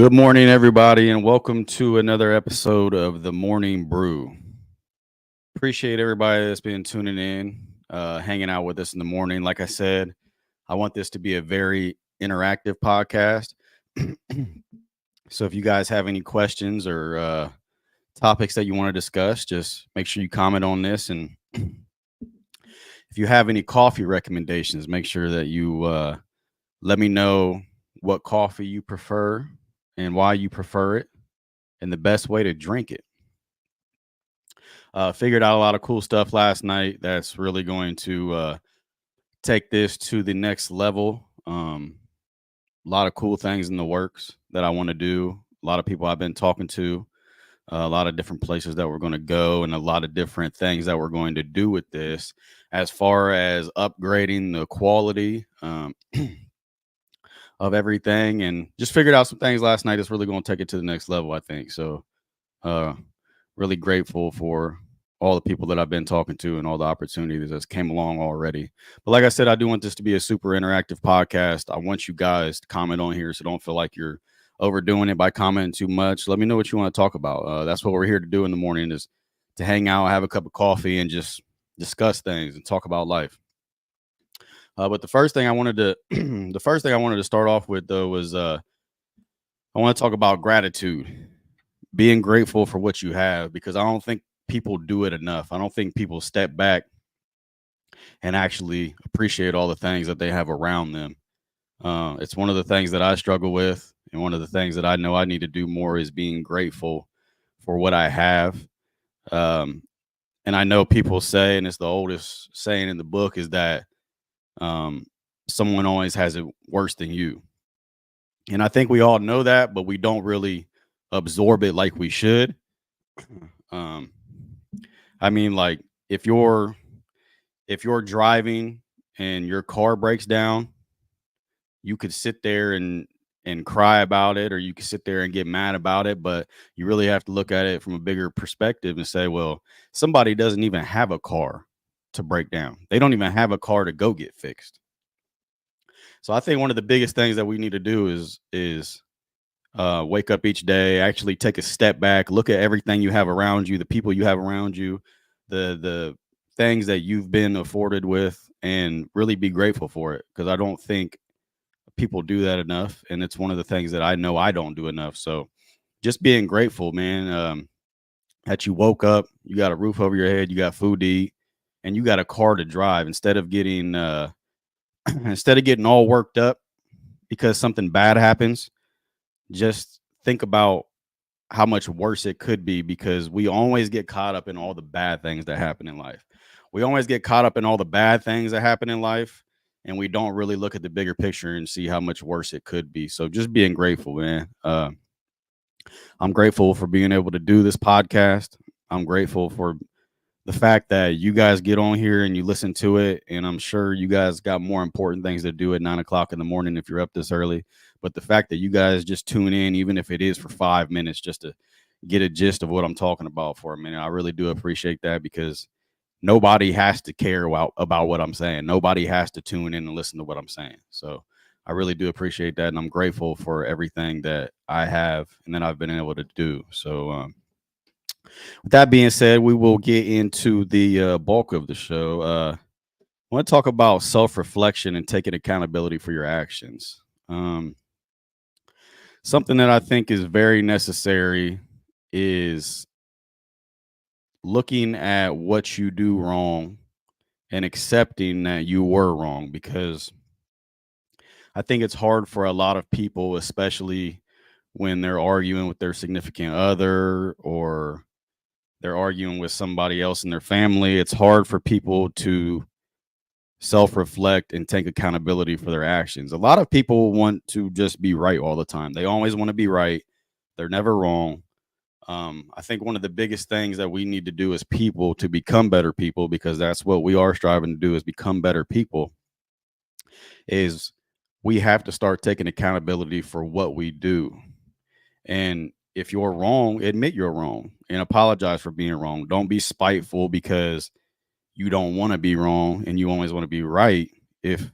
Good morning, everybody, and welcome to another episode of the Morning Brew. Appreciate everybody that's been tuning in, hanging out with us in the morning. Like I said, I want this to be a very interactive podcast. So if you guys have any questions or topics that you want to discuss, just make sure you comment on this. And if you have any coffee recommendations, make sure that you let me know what coffee you prefer and why you prefer it and the best way to drink it. Figured out a lot of cool stuff last night that's really going to take this to the next level. A lot of cool things in the works that I want to do. A lot of people I've been talking to, a lot of different places that we're going to go, and a lot of different things that we're going to do with this as far as upgrading the quality of everything. And just figured out some things last night that's really going to take it to the next level, I think. So, really grateful for all the people that I've been talking to and all the opportunities that came along already. But like I said, I do want this to be a super interactive podcast. I want you guys to comment on here, so don't feel like you're overdoing it by commenting too much. Let me know what you want to talk about. That's what we're here to do in the morning, is to hang out, have a cup of coffee, and just discuss things and talk about life. But the first thing I wanted to start off with, though, was I want to talk about gratitude, being grateful for what you have, because I don't think people do it enough. I don't think people step back and actually appreciate all the things that they have around them. It's one of the things that I struggle with, and one of the things that I know I need to do more is being grateful for what I have. Um, and I know people say, and it's the oldest saying in the book, is that um, someone always has it worse than you. And I think we all know that, but we don't really absorb it like we should. Um, I mean, like if you're driving and your car breaks down, you could sit there and cry about it, or you could sit there and get mad about it, but you really have to look at it from a bigger perspective and say, well, somebody doesn't even have a car to break down. They don't even have a car to go get fixed. So I think one of the biggest things that we need to do is wake up each day, actually take a step back, look at everything you have around you, the people you have around you, the things that you've been afforded with, and really be grateful for it. Because I don't think people do that enough, and it's one of the things that I know I don't do enough. So just being grateful, man, that you woke up, you got a roof over your head, you got food to eat, and you got a car to drive, instead of getting instead of getting all worked up because something bad happens. Just think about how much worse it could be, because we always get caught up in all the bad things that happen in life. We always get caught up in all the bad things that happen in life, and we don't really look at the bigger picture and see how much worse it could be. So just being grateful, man. I'm grateful for being able to do this podcast. I'm grateful for the fact that you guys get on here and you listen to it. And I'm sure you guys got more important things to do at 9 o'clock in the morning if you're up this early. But the fact that you guys just tune in, even if it is for 5 minutes, just to get a gist of what I'm talking about for a minute, I really do appreciate that, because nobody has to care about what I'm saying. Nobody has to tune in and listen to what I'm saying. So I really do appreciate that. And I'm grateful for everything that I have and that I've been able to do. So, with that being said, we will get into the bulk of the show. I want to talk about self-reflection and taking accountability for your actions. Something that I think is very necessary is looking at what you do wrong and accepting that you were wrong, because I think it's hard for a lot of people, especially when they're arguing with their significant other, or they're arguing with somebody else in their family. It's hard for people to self-reflect and take accountability for their actions. A lot of people want to just be right all the time. They always want to be right. They're never wrong. I think one of the biggest things that we need to do as people to become better people, because that's what we are striving to do, is become better people, is we have to start taking accountability for what we do. And if you're wrong, admit you're wrong and apologize for being wrong. Don't be spiteful because you don't want to be wrong and you always want to be right. If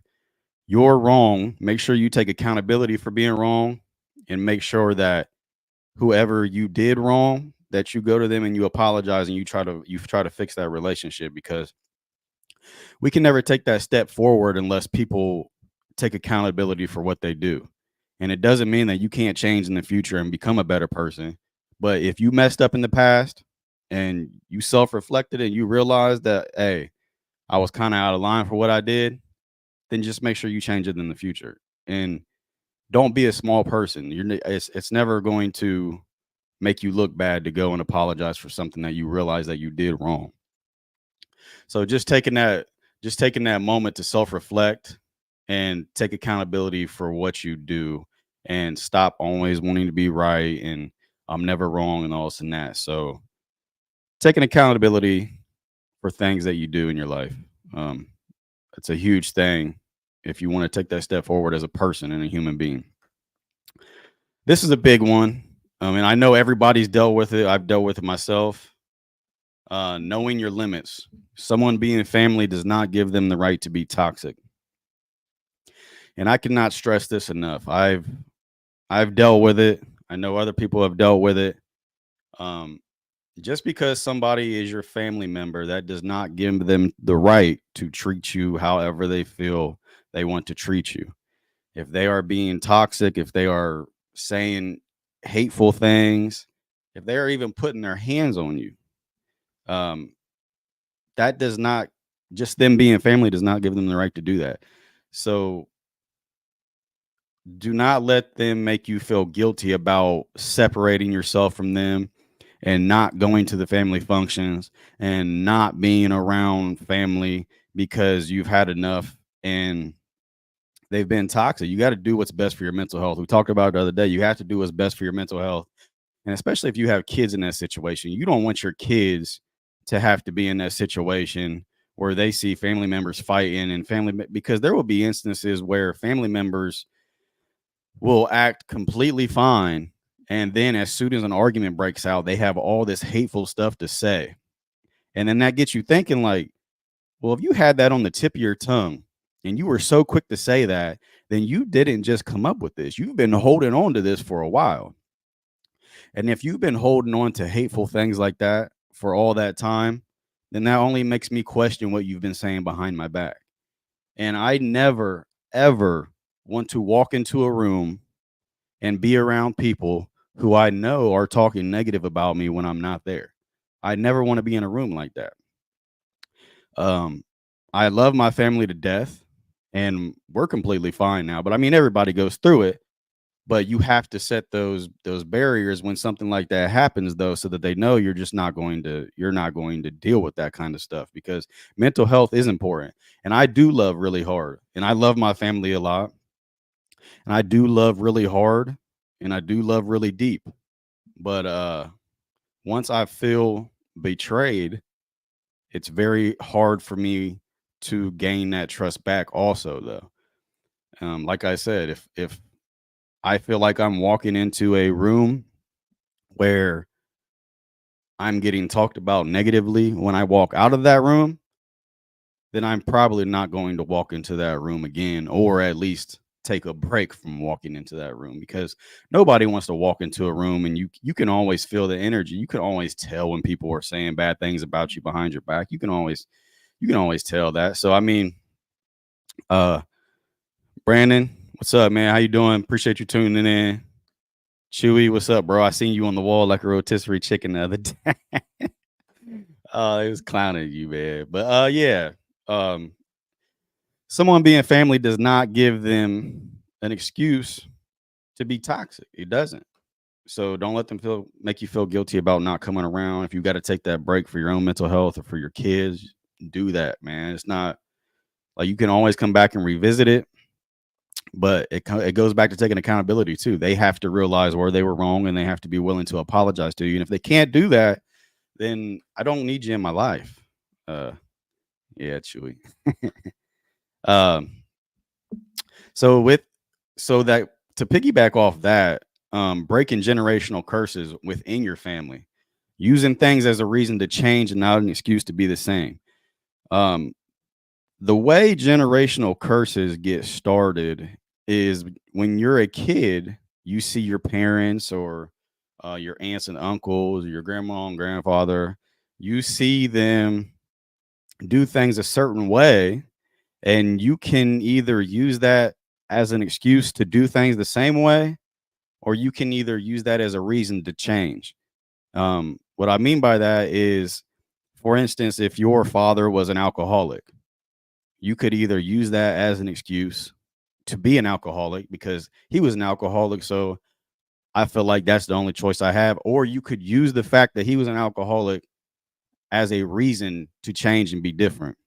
you're wrong, make sure you take accountability for being wrong and make sure that whoever you did wrong, that you go to them and you apologize and you try to fix that relationship, because we can never take that step forward unless people take accountability for what they do. And it doesn't mean that you can't change in the future and become a better person. But if you messed up in the past and you self-reflected and you realized that, hey, I was kind of out of line for what I did, then just make sure you change it in the future. And don't be a small person. It's never going to make you look bad to go and apologize for something that you realize that you did wrong. So just taking that moment to self-reflect and take accountability for what you do, and stop always wanting to be right and I'm never wrong and all this and that. So taking accountability for things that you do in your life. Um, it's a huge thing if you want to take that step forward as a person and a human being. This is a big one. And I know everybody's dealt with it. I've dealt with it myself. Knowing your limits. Someone being family does not give them the right to be toxic. And I cannot stress this enough. I've dealt with it. I know other people have dealt with it. Um, just because somebody is your family member, that does not give them the right to treat you however they feel they want to treat you. If they are being toxic, if they are saying hateful things, if they are even putting their hands on you, um, that does not, just them being family does not give them the right to do that. So do not let them make you feel guilty about separating yourself from them and not going to the family functions and not being around family because you've had enough and they've been toxic. You got to do what's best for your mental health. We talked about it the other day. You have to do what's best for your mental health. And especially if you have kids in that situation, you don't want your kids to have to be in that situation where they see family members fighting and because there will be instances where family members will act completely fine. And then as soon as an argument breaks out, they have all this hateful stuff to say. And then that gets you thinking like, well, if you had that on the tip of your tongue and you were so quick to say that, then you didn't just come up with this. You've been holding on to this for a while. And if you've been holding on to hateful things like that for all that time, then that only makes me question what you've been saying behind my back. And I never, ever want to walk into a room and be around people who I know are talking negative about me when I'm not there. I never want to be in a room like that. Um, I love my family to death, and we're completely fine now. But I mean, everybody goes through it. But you have to set those barriers when something like that happens, though, so that they know you're not going to deal with that kind of stuff, because mental health is important. And I do love really hard, and I love my family a lot, and I do love really hard, and I do love really deep. But once I feel betrayed, it's very hard for me to gain that trust back also, though. Like I said, if I feel like I'm walking into a room where I'm getting talked about negatively when I walk out of that room, then I'm probably not going to walk into that room again, or at least take a break from walking into that room, because nobody wants to walk into a room and you can always feel the energy. You can always tell when people are saying bad things about you behind your back. You can always tell that. So I mean, uh Brandon, what's up, man? How you doing? Appreciate you tuning in. Chewy, what's up, bro? I seen you on the wall like a rotisserie chicken the other day. It was clowning you, man. But yeah. Um, someone being family does not give them an excuse to be toxic. It doesn't. So don't let them make you feel guilty about not coming around. If you got to take that break for your own mental health or for your kids, do that, man. It's not like you can always come back and revisit it, but it goes back to taking accountability too. They have to realize where they were wrong and they have to be willing to apologize to you. And if they can't do that, then I don't need you in my life. Uh, yeah, Chewy. um, so with so that to piggyback off that, breaking generational curses within your family, using things as a reason to change and not an excuse to be the same. Um, the way generational curses get started is when you're a kid, you see your parents or your aunts and uncles, or your grandma and grandfather, you see them do things a certain way, and you can either use that as an excuse to do things the same way, or you can either use that as a reason to change. What I mean by that is, for instance, if your father was an alcoholic, you could either use that as an excuse to be an alcoholic because he was an alcoholic. So I feel like that's the only choice I have. Or you could use the fact that he was an alcoholic as a reason to change and be different.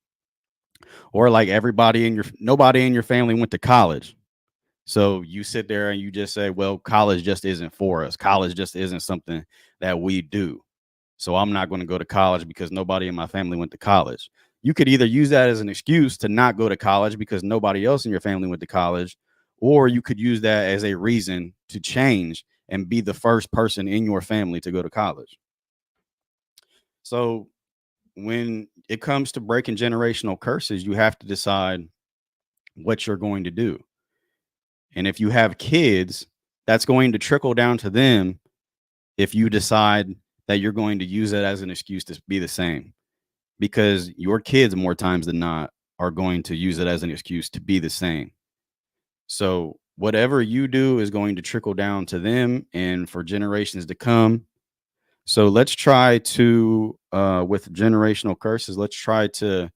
Or like nobody in your family went to college. So you sit there and you just say, well, college just isn't for us. College just isn't something that we do. So I'm not going to go to college because nobody in my family went to college. You could either use that as an excuse to not go to college because nobody else in your family went to college, or you could use that as a reason to change and be the first person in your family to go to college. So when it comes to breaking generational curses, you have to decide what you're going to do. And if you have kids, that's going to trickle down to them if you decide that you're going to use it as an excuse to be the same, because your kids more times than not are going to use it as an excuse to be the same. So whatever you do is going to trickle down to them and for generations to come. So let's try to with generational curses, let's try to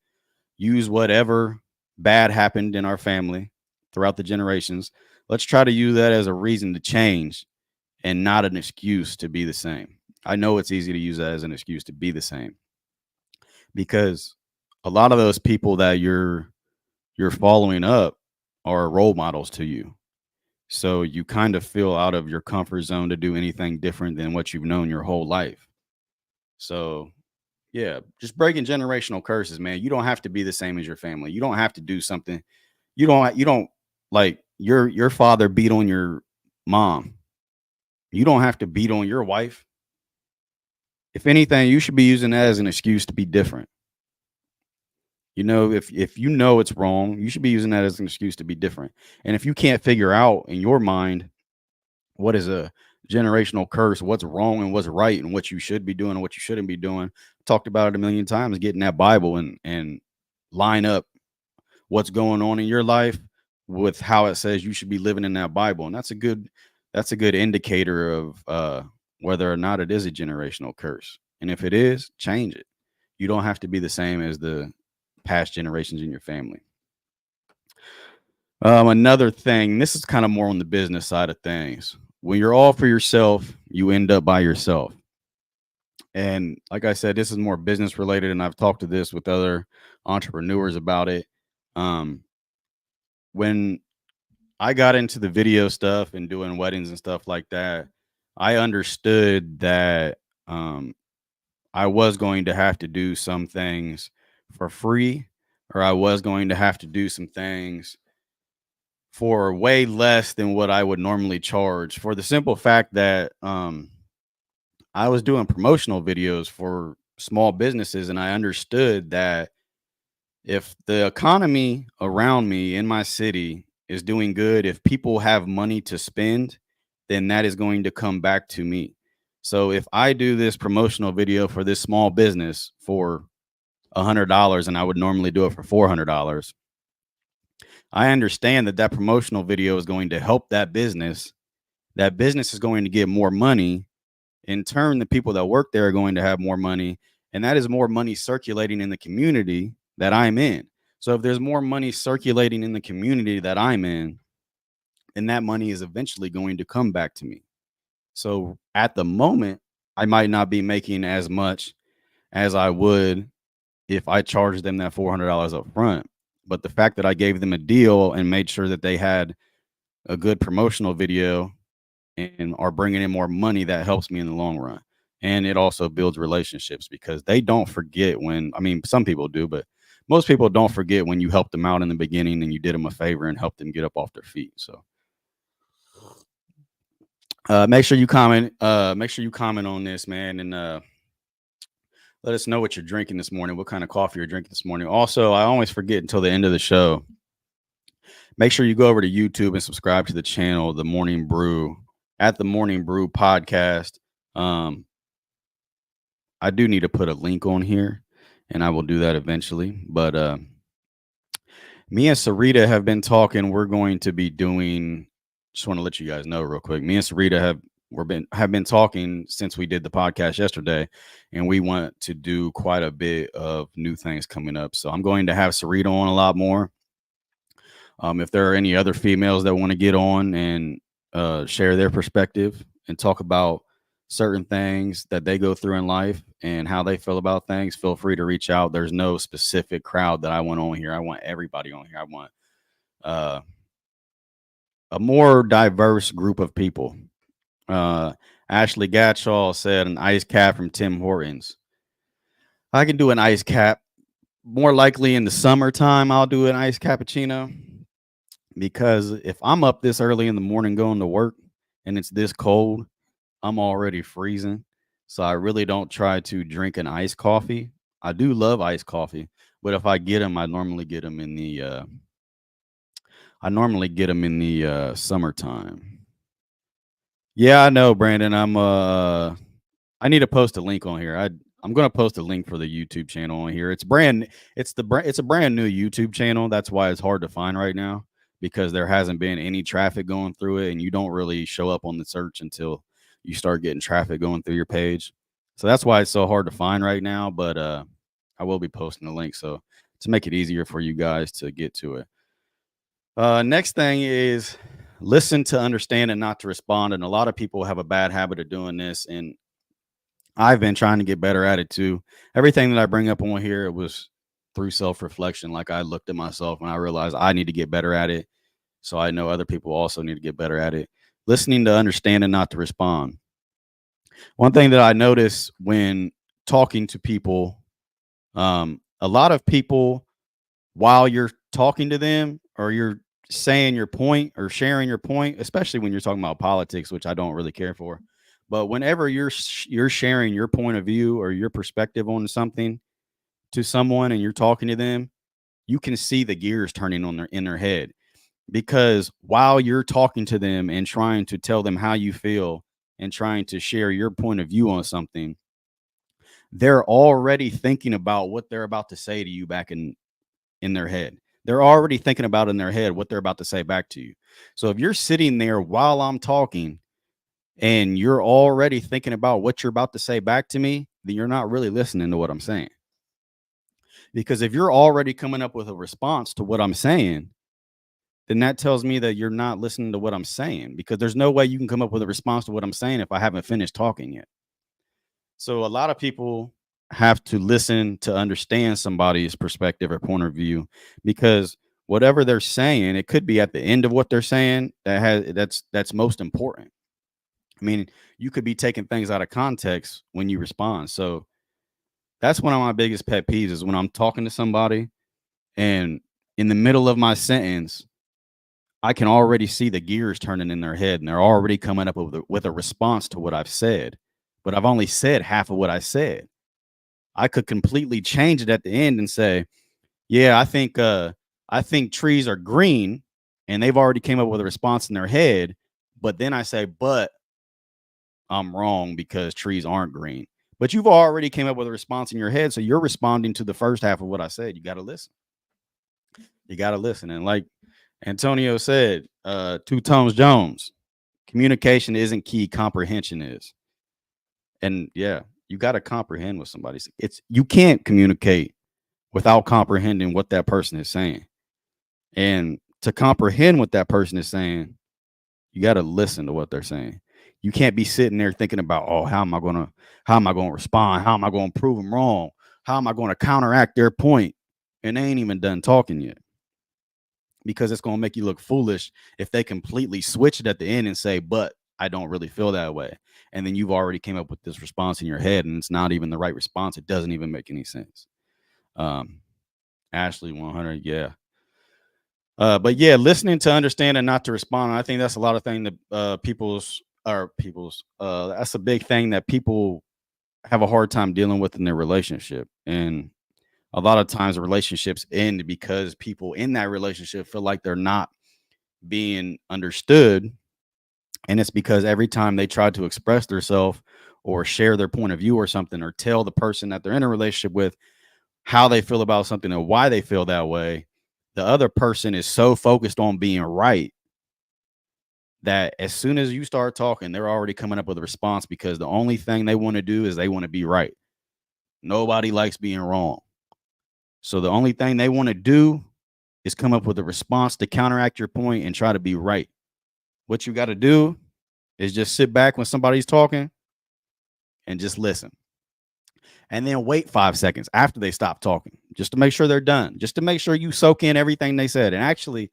use whatever bad happened in our family throughout the generations. Let's try to use that as a reason to change and not an excuse to be the same. I know it's easy to use that as an excuse to be the same, because a lot of those people that you're following up are role models to you. So you kind of feel out of your comfort zone to do anything different than what you've known your whole life. So yeah, just breaking generational curses, man. You don't have to be the same as your family. You don't have to do something. You don't like your father beat on your mom. You don't have to beat on your wife. If anything, you should be using that as an excuse to be different. If you know it's wrong, you should be using that as an excuse to be different. And if you can't figure out in your mind what is a generational curse, what's wrong and what's right, and what you should be doing and what you shouldn't be doing, talked about it a million times, getting that Bible and line up what's going on in your life with how it says you should be living in that Bible. And that's a good indicator of whether or not it is a generational curse. And if it is, change it. You don't have to be the same as the past generations in your family. Another thing, this is kind of more on the business side of things. When you're all for yourself, you end up by yourself. And like I said, this is more business related, and I've talked to this with other entrepreneurs about it. Um, when I got into the video stuff and doing weddings and stuff like that, I understood that I was going to have to do some things for free, or I was going to have to do some things for way less than what I would normally charge, for the simple fact that I was doing promotional videos for small businesses, and I understood that if the economy around me in my city is doing good, if people have money to spend, then that is going to come back to me. So if I do this promotional video for this small business for $100 and I would normally do it for $400, I understand that that promotional video is going to help that business. That business is going to get more money. In turn, the people that work there are going to have more money, and that is more money circulating in the community that I'm in. So if there's more money circulating in the community that I'm in, then that money is eventually going to come back to me. So at the moment, I might not be making as much as I would if I charged them that $400 up front. But the fact that I gave them a deal and made sure that they had a good promotional video and are bringing in more money, that helps me in the long run. And it also builds relationships, because they don't forget when, I mean, some people do, but most people don't forget when you helped them out in the beginning and you did them a favor and helped them get up off their feet. So make sure you comment on this, man. And let us know what you're drinking this morning, what kind of coffee you're drinking this morning. Also, I always forget until the end of the show. Make sure you go over to YouTube and subscribe to the channel, The Morning Brew. at the Morning Brew podcast. Um, I do need to put a link on here, and I will do that eventually. But me and Sarita have been talking. We're going to be doing. Just want to let you guys know real quick. Me and Sarita have been talking since we did the podcast yesterday, and we want to do quite a bit of new things coming up. So I'm going to have Sarita on a lot more. If there are any other females that want to get on and share their perspective and talk about certain things that they go through in life and how they feel about things, feel free to reach out. There's no specific crowd that I want on here. I want everybody on here. I want uh, a more diverse group of people. Uh, Ashley Gatchall said an ice cap from Tim Hortons. I can do an ice cap. More likely in the summertime, I'll do an ice cappuccino. Because if I'm up this early in the morning going to work and it's this cold, I'm already freezing. So I really don't try to drink an iced coffee. I do love iced coffee, but if I get them, I normally get them in the summertime. Yeah, I know, Brandon. I need to post a link on here. I'm gonna post a link for the YouTube channel on here. It's a brand new YouTube channel. That's why it's hard to find right now because there hasn't been any traffic going through it, and you don't really show up on the search until you start getting traffic going through your page. So that's why it's so hard to find right now. But I will be posting the link so to make it easier for you guys to get to it. Next thing is listen to understand and not to respond. And a lot of people have a bad habit of doing this, and I've been trying to get better at it too. Everything that I bring up on here, it was through self reflection. Like I looked at myself and I realized I need to get better at it. So I know other people also need to get better at it. Listening to understand and not to respond. One thing that I notice when talking to people, a lot of people, while you're talking to them or you're saying your point or sharing your point, especially when you're talking about politics, which I don't really care for. But whenever you're sharing your point of view or your perspective on something to someone and you're talking to them, you can see the gears turning on in their head because while you're talking to them and trying to tell them how you feel and trying to share your point of view on something, they're already thinking about what they're about to say to you back in their head. They're already thinking about in their head what they're about to say back to you. So if you're sitting there while I'm talking and you're already thinking about what you're about to say back to me, then you're not really listening to what I'm saying. Because if you're already coming up with a response to what I'm saying, then that tells me that you're not listening to what I'm saying because there's no way you can come up with a response to what I'm saying if I haven't finished talking yet. So a lot of people have to listen to understand somebody's perspective or point of view because whatever they're saying, it could be at the end of what they're saying that's most important. I mean, you could be taking things out of context when you respond. So that's one of my biggest pet peeves is when I'm talking to somebody and in the middle of my sentence, I can already see the gears turning in their head and they're already coming up with a response to what I've said. But I've only said half of what I said. I could completely change it at the end and say, "Yeah, I think trees are green," and they've already came up with a response in their head. But then I say, "But I'm wrong because trees aren't green." But you've already came up with a response in your head, so you're responding to the first half of what I said. You got to listen. You got to listen, and like Antonio said, Two Tones Jones, communication isn't key, comprehension is. And yeah, you got to comprehend what somebody's. It's you can't communicate without comprehending what that person is saying. And to comprehend what that person is saying, you got to listen to what they're saying. You can't be sitting there thinking about, oh, how am I gonna respond? How am I gonna prove them wrong? How am I gonna counteract their point? And they ain't even done talking yet. Because it's gonna make you look foolish if they completely switch it at the end and say, but I don't really feel that way. And then you've already came up with this response in your head and it's not even the right response. It doesn't even make any sense. Um, Ashley 100, yeah. But yeah, listening to understand and not to respond. I think that's a lot of thing that people's that's a big thing that people have a hard time dealing with in their relationship. And a lot of times relationships end because people in that relationship feel like they're not being understood And it's because every time they try to express themselves or share their point of view or something, or tell the person that they're in a relationship with how they feel about something and why they feel that way, the other person is so focused on being right that as soon as you start talking, they're already coming up with a response, because the only thing they want to do is they want to be right. Nobody likes being wrong. So the only thing they want to do is come up with a response to counteract your point and try to be right. What you got to do is just sit back when somebody's talking and just listen. And then wait 5 seconds after they stop talking, just to make sure they're done, just to make sure you soak in everything they said and actually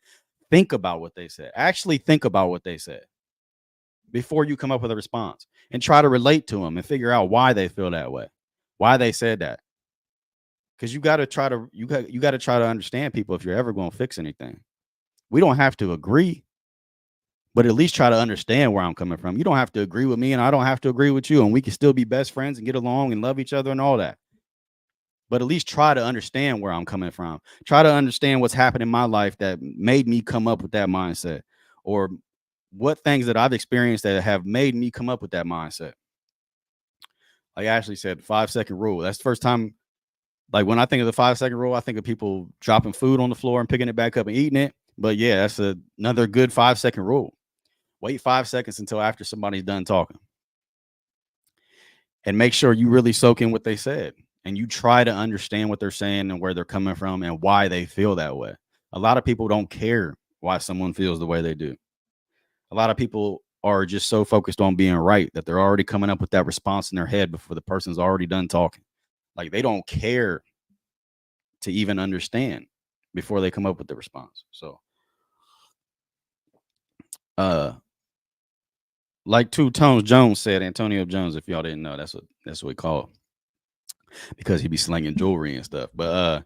think about what they said. Actually think about what they said before you come up with a response, and try to relate to them and figure out why they feel that way, why they said that. Because you got to try to understand people if you're ever going to fix anything. We don't have to agree, but at least try to understand where I'm coming from. You don't have to agree with me, and I don't have to agree with you, and we can still be best friends and get along and love each other and all that. But at least try to understand where I'm coming from. Try to understand what's happened in my life that made me come up with that mindset, or what things that I've experienced that have made me come up with that mindset. Like Ashley said, 5 second rule. That's the first time. Like when I think of the 5 second rule, I think of people dropping food on the floor and picking it back up and eating it. But yeah, that's another good 5 second rule. Wait 5 seconds until after somebody's done talking, and make sure you really soak in what they said, and you try to understand what they're saying and where they're coming from and why they feel that way. A lot of people don't care why someone feels the way they do. A lot of people are just so focused on being right that they're already coming up with that response in their head before the person's already done talking. Like they don't care to even understand before they come up with the response. So, uh, like Two Tones Jones said, Antonio Jones, if y'all didn't know, that's what we call it, because he be slinging jewelry and stuff. But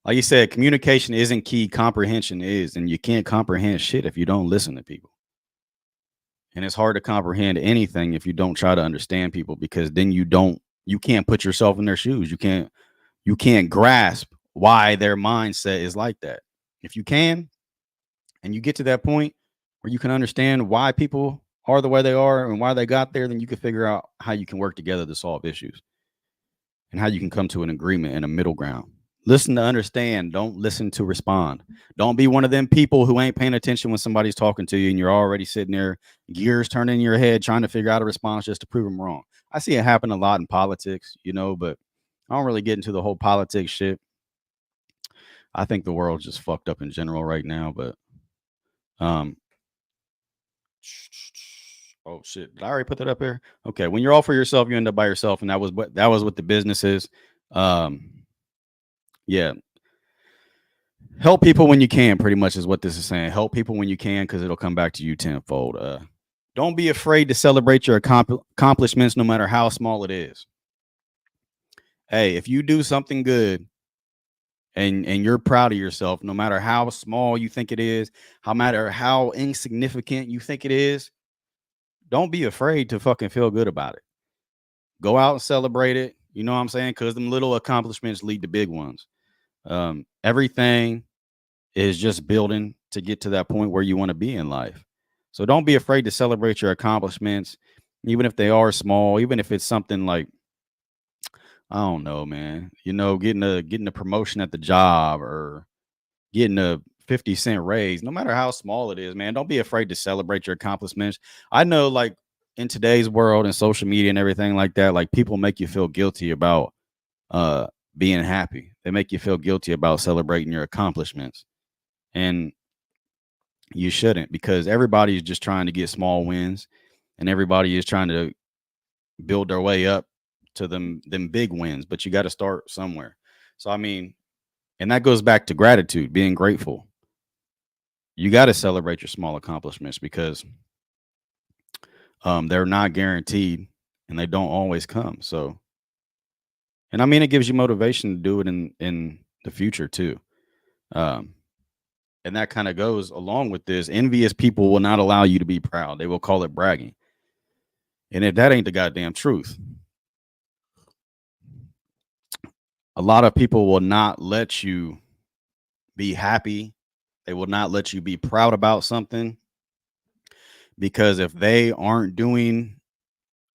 like you said, communication isn't key, comprehension is, and you can't comprehend shit if you don't listen to people. And it's hard to comprehend anything if you don't try to understand people, because then you can't put yourself in their shoes. You can't grasp why their mindset is like that. If you can, and you get to that point where you can understand why people are the way they are and why they got there, then you can figure out how you can work together to solve issues, and how you can come to an agreement and a middle ground. Listen to understand. Don't listen to respond. Don't be one of them people who ain't paying attention when somebody's talking to you and you're already sitting there, gears turning in your head, trying to figure out a response just to prove them wrong. I see it happen a lot in politics, but I don't really get into the whole politics shit. I think the world's just fucked up in general right now. But um, oh shit, did I already put that up here? Okay, when you're all for yourself, you end up by yourself, and that was what the business is. Um, yeah, help people when you can, pretty much is what this is saying. Help people when you can, because it'll come back to you tenfold. Don't be afraid to celebrate your accomplishments, no matter how small it is. Hey, if you do something good and you're proud of yourself, no matter how small you think it is, no matter how insignificant you think it is, don't be afraid to fucking feel good about it. Go out and celebrate it. You know what I'm saying? Because them little accomplishments lead to big ones. Everything is just building to get to that point where you want to be in life. So don't be afraid to celebrate your accomplishments, even if they are small, even if it's something like, I don't know, man, getting a promotion at the job, or getting a 50-cent raise, no matter how small it is, man. Don't be afraid to celebrate your accomplishments. I know, like, in today's world and social media and everything like that, like, people make you feel guilty about uh being happy. They make you feel guilty about celebrating your accomplishments. And you shouldn't, because everybody is just trying to get small wins, and everybody is trying to build their way up to them big wins, but you got to start somewhere. So I mean, and that goes back to gratitude, being grateful. You got to celebrate your small accomplishments, because they're not guaranteed, and they don't always come. So, and I mean, it gives you motivation to do it in the future too. Um, and that kind of goes along with this. Envious people will not allow you to be proud. They will call it bragging. And if that ain't the goddamn truth, a lot of people will not let you be happy. They will not let you be proud about something, because if they aren't doing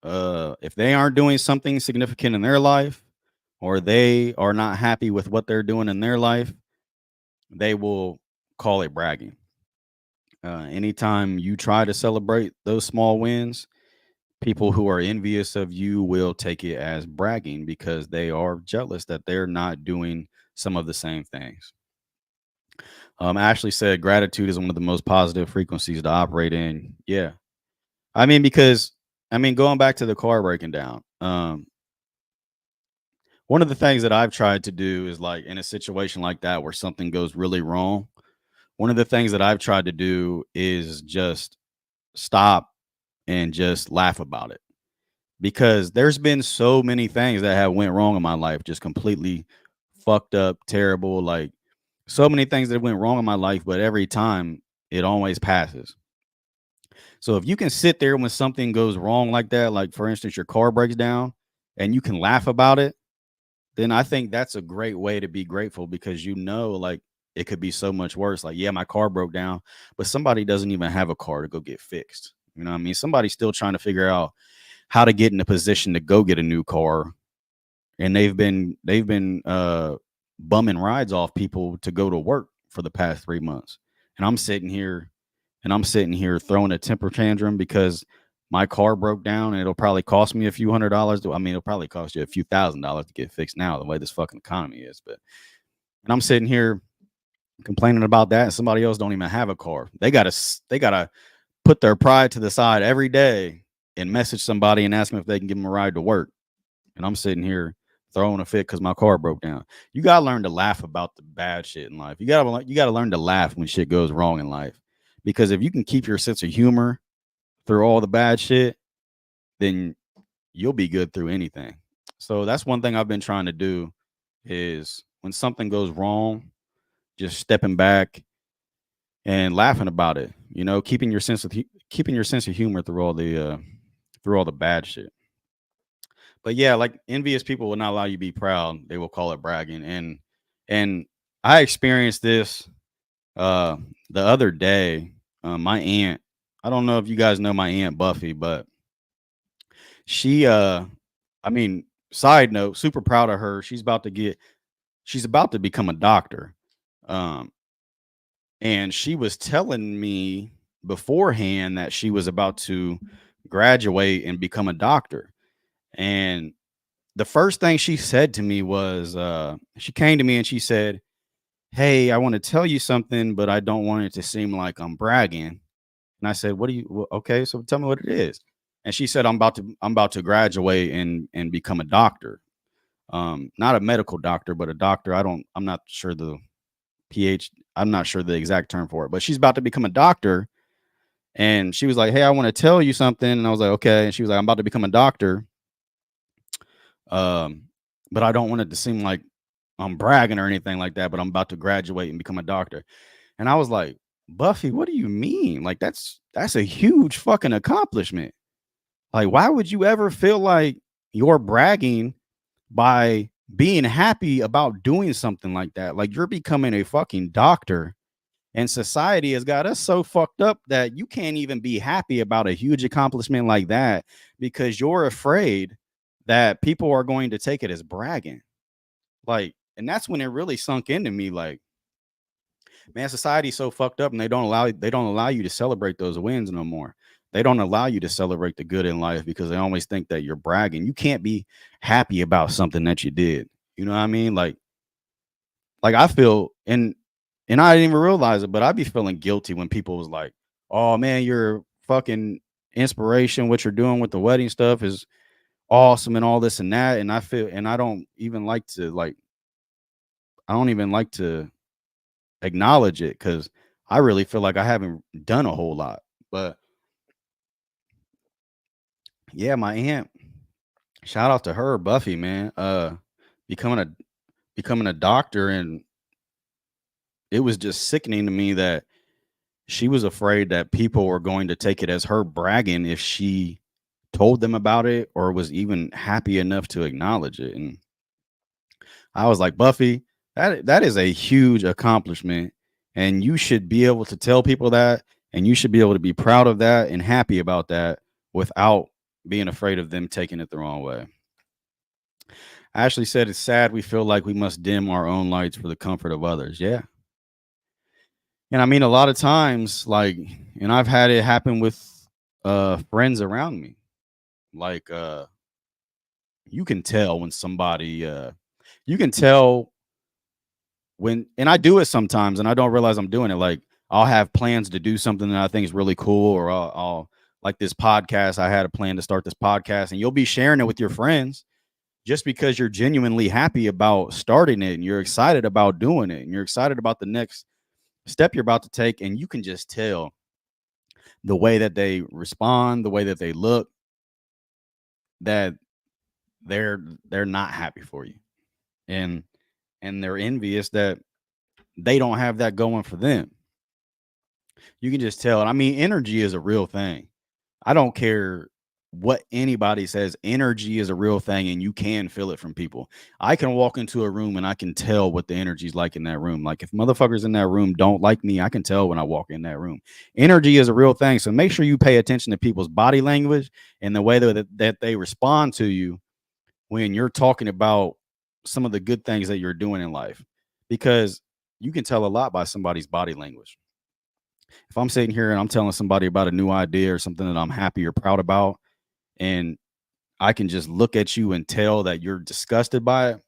something significant in their life, or they are not happy with what they're doing in their life, they will call it bragging. Anytime you try to celebrate those small wins, people who are envious of you will take it as bragging because they are jealous that they're not doing some of the same things. Ashley said gratitude is one of the most positive frequencies to operate in. Yeah. Because going back to the car breaking down, one of the things that I've tried to do is, like, in a situation like that where something goes really wrong, one of the things that I've tried to do is just stop and just laugh about it, because there's been so many things that have went wrong in my life, just completely fucked up, terrible, like, so many things that went wrong in my life, but every time it always passes. So if you can sit there when something goes wrong like that, like for instance, your car breaks down, and you can laugh about it, then I think that's a great way to be grateful, because like, it could be so much worse. Like, yeah, my car broke down, but somebody doesn't even have a car to go get fixed. You know what I mean? Somebody's still trying to figure out how to get in a position to go get a new car, and they've been bumming rides off people to go to work for the past 3 months. And I'm sitting here throwing a temper tantrum because my car broke down, and it'll probably cost me a few $100s. It'll probably cost you a few $1,000s to get fixed now, the way this fucking economy is. And I'm sitting here complaining about that, and somebody else don't even have a car. They gotta put their pride to the side every day and message somebody and ask them if they can give them a ride to work. And I'm sitting here throwing a fit because my car broke down. You gotta learn to laugh about the bad shit in life. You gotta learn to laugh when shit goes wrong in life, because if you can keep your sense of humor through all the bad shit, then you'll be good through anything. So that's one thing I've been trying to do, is when something goes wrong, just stepping back and laughing about it. Keeping your sense of humor through all the bad shit. But yeah, like, envious people will not allow you to be proud. They will call it bragging. And I experienced this uh the other day. My aunt, I don't know if you guys know my aunt Buffy, but she I mean, side note, super proud of her. She's about to become a doctor. Um and she was telling me beforehand that she was about to graduate and become a doctor. And the first thing she said to me was, she came to me and she said, "Hey, I want to tell you something, but I don't want it to seem like I'm bragging." And I said, okay, so tell me what it is." And she said, I'm about to graduate and become a doctor. Not a medical doctor, but a doctor. I'm not sure the PH, I'm not sure the exact term for it, but she's about to become a doctor. And she was like, "Hey, I want to tell you something." And I was like, "Okay." And she was like, "I'm about to become a doctor. Um, but I don't want it to seem like I'm bragging or anything like that, but I'm about to graduate and become a doctor." And I was like, "Buffy, what do you mean? Like, that's a huge fucking accomplishment. Like, why would you ever feel like you're bragging by being happy about doing something like that? Like, you're becoming a fucking doctor, and society has got us so fucked up that you can't even be happy about a huge accomplishment like that, because you're afraid that people are going to take it as bragging." Like, and that's when it really sunk into me, like, man, society's so fucked up, and they don't allow you to celebrate those wins no more. They don't allow you to celebrate the good in life because they always think that you're bragging. You can't be happy about something that you did. You know what I mean? Like I feel, and I didn't even realize it, but I'd be feeling guilty when people was like, "Oh man, you're fucking inspiration. What you're doing with the wedding stuff is awesome and all this and that." And I don't even like to acknowledge it, because I really feel like I haven't done a whole lot. But yeah, my aunt, shout out to her, Buffy, man. Becoming a becoming a doctor, and it was just sickening to me that she was afraid that people were going to take it as her bragging if she told them about it or was even happy enough to acknowledge it. And I was like, "Buffy, that is a huge accomplishment, and you should be able to tell people that, And you should be able to be proud of that and happy about that without being afraid of them taking it the wrong way. Ashley said it's sad we feel like we must dim our own lights for the comfort of others. Yeah. And I mean, a lot of times, like, and I've had it happen with friends around me. Like, you can tell when somebody, you can tell when, and I do it sometimes and I don't realize I'm doing it. Like, I'll have plans to do something that I think is really cool, or I'll like this podcast. I had a plan to start this podcast, and you'll be sharing it with your friends just because you're genuinely happy about starting it and you're excited about doing it and you're excited about the next step you're about to take. And you can just tell the way that they respond, the way that they look, that they're they're not happy for you. And they're envious that they don't have that going for them. You can just tell. And I mean, energy is a real thing. I don't care what anybody says. Energy is a real thing, and you can feel it from people. I can walk into a room and I can tell what the energy's like in that room. Like, if motherfuckers in that room don't like me, I can tell when I walk in that room. Energy is a real thing. So make sure you pay attention to people's body language and the way that they respond to you when you're talking about some of the good things that you're doing in life, because you can tell a lot by somebody's body language. If I'm sitting here and I'm telling somebody about a new idea or something that I'm happy or proud about, and I can just look at you and tell that you're disgusted by it,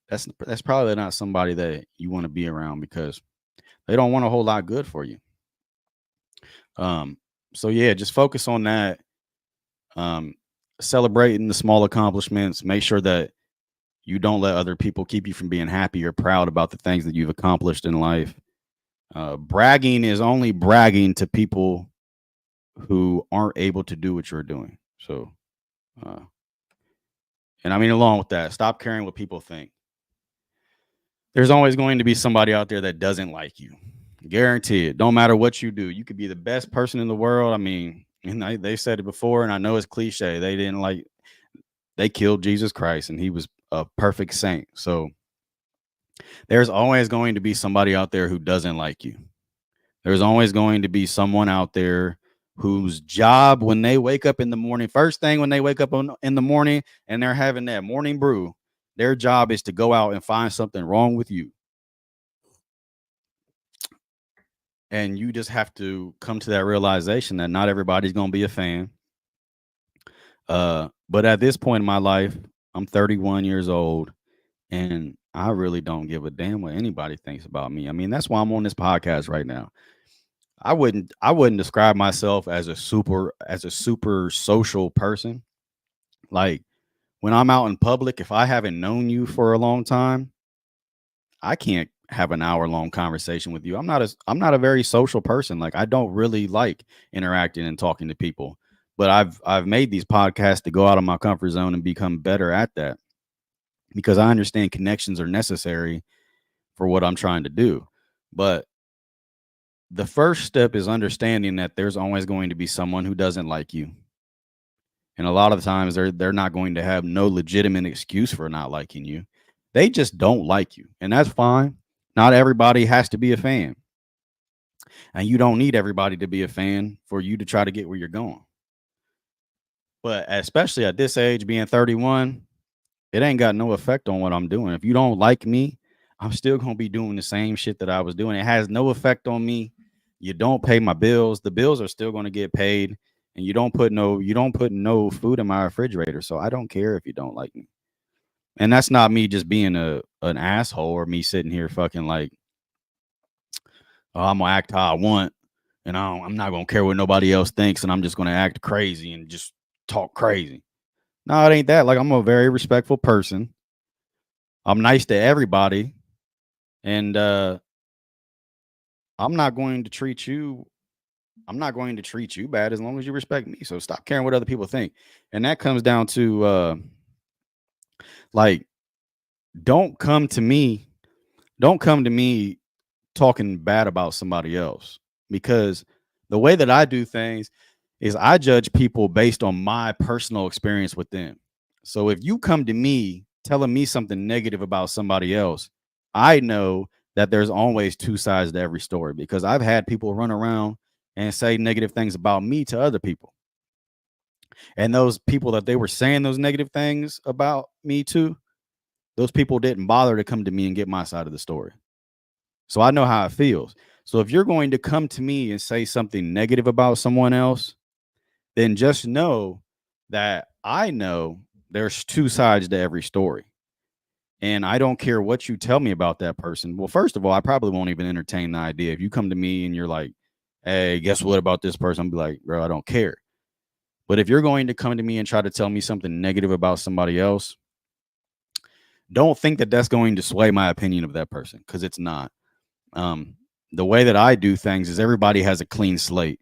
that's probably not somebody that you want to be around, because they don't want a whole lot good for you. Um, so yeah, just focus on that. Um, Celebrating the small accomplishments. Make sure that you don't let other people keep you from being happy or proud about the things that you've accomplished in life. Bragging is only bragging to people who aren't able to do what you're doing. So, uh, and I mean, along with that, stop caring what people think. There's always going to be somebody out there that doesn't like you. Guarantee it. Don't matter what you do. You could be the best person in the world. I mean, and they said it before, and I know it's cliche. They killed Jesus Christ, and he was a perfect saint. So there's always going to be somebody out there who doesn't like you. There's always going to be someone out there whose job, when they wake up in the morning, first thing when they wake up in the morning and they're having that morning brew, their job is to go out and find something wrong with you. And you just have to come to that realization that not everybody's going to be a fan. But at this point in my life, I'm 31 years old, and I really don't give a damn what anybody thinks about me. I mean, that's why I'm on this podcast right now. I wouldn't describe myself as a super social person. Like, when I'm out in public, if I haven't known you for a long time, I can't have an hour long conversation with you. I'm not a very social person. Like, I don't really like interacting and talking to people. But I've made these podcasts to go out of my comfort zone and become better at that, because I understand connections are necessary for what I'm trying to do. But the first step is understanding that there's always going to be someone who doesn't like you. And a lot of times they're not going to have no legitimate excuse for not liking you. They just don't like you. And that's fine. Not everybody has to be a fan. And you don't need everybody to be a fan for you to try to get where you're going. But especially at this age, being 31, it ain't got no effect on what I'm doing. If you don't like me, I'm still going to be doing the same shit that I was doing. It has no effect on me. You don't pay my bills. The bills are still going to get paid, and you don't put no food in my refrigerator. So I don't care if you don't like me. And that's not me just being an asshole, or me sitting here fucking like, oh, I'm gonna act how I want, and I'm not gonna care what nobody else thinks, and I'm just gonna act crazy and just talk crazy. No, it ain't that. Like, I'm a very respectful person. I'm nice to everybody, and I'm not going to treat you. I'm not going to treat you bad as long as you respect me. So stop caring what other people think. And that comes down to like, don't come to me. Don't come to me talking bad about somebody else, because the way that I do things is I judge people based on my personal experience with them. So if you come to me telling me something negative about somebody else, I know that there's always two sides to every story, because I've had people run around and say negative things about me to other people. And those people that they were saying those negative things about me to, those people didn't bother to come to me and get my side of the story. So I know how it feels. So if you're going to come to me and say something negative about someone else, then just know that I know there's two sides to every story. And I don't care what you tell me about that person. Well, first of all, I probably won't even entertain the idea. If you come to me and you're like, hey, guess what about this person? I'm be like, bro, I don't care. But if you're going to come to me and try to tell me something negative about somebody else, don't think that that's going to sway my opinion of that person, because it's not. Um, the way that I do things is everybody has a clean slate.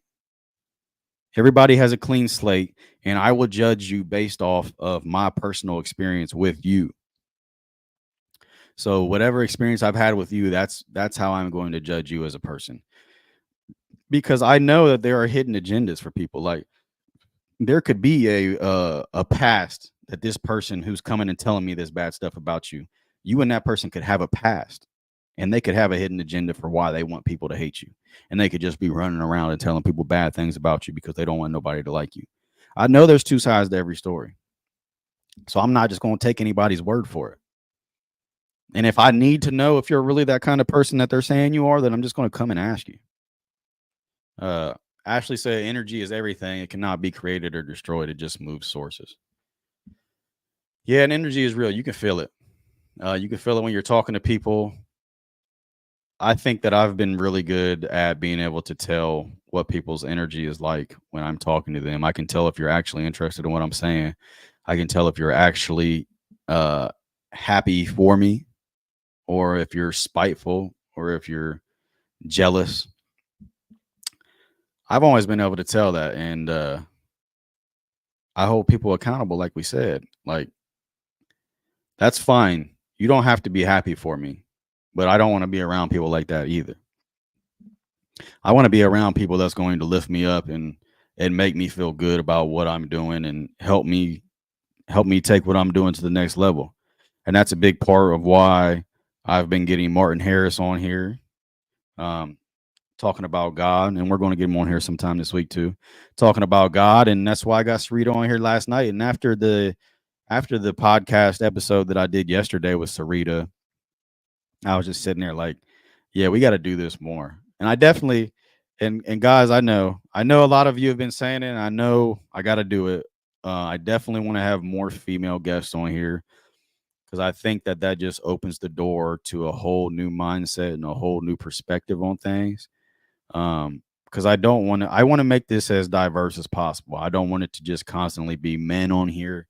Everybody has a clean slate, and I will judge you based off of my personal experience with you. So whatever experience I've had with you, that's how I'm going to judge you as a person. Because I know that there are hidden agendas for people. Like, there could be a past that this person who's coming and telling me this bad stuff about you, you and that person could have a past, and they could have a hidden agenda for why they want people to hate you. And they could just be running around and telling people bad things about you because they don't want nobody to like you. I know there's two sides to every story. So I'm not just going to take anybody's word for it. And if I need to know if you're really that kind of person that they're saying you are, then I'm just going to come and ask you. Ashley said energy is everything. It cannot be created or destroyed. It just moves sources. Yeah, and energy is real. You can feel it. You can feel it when you're talking to people. I think that I've been really good at being able to tell what people's energy is like when I'm talking to them. I can tell if you're actually interested in what I'm saying. I can tell if you're actually happy for me, or if you're spiteful, or if you're jealous. I've always been able to tell that, and I hold people accountable, like we said. Like, that's fine. You don't have to be happy for me, but I don't want to be around people like that either. I want to be around people that's going to lift me up and make me feel good about what I'm doing and help me take what I'm doing to the next level. And that's a big part of why I've been getting Martin Harris on here, um, talking about God, and we're going to get him on here sometime this week too, talking about God. And that's why I got Sarita on here last night. And after the podcast episode that I did yesterday with Sarita, I was just sitting there like, yeah, we got to do this more. And I definitely, and guys, I know a lot of you have been saying it, and I know I got to do it. I definitely want to have more female guests on here, because I think that just opens the door to a whole new mindset and a whole new perspective on things. Because I want to make this as diverse as possible. I don't want it to just constantly be men on here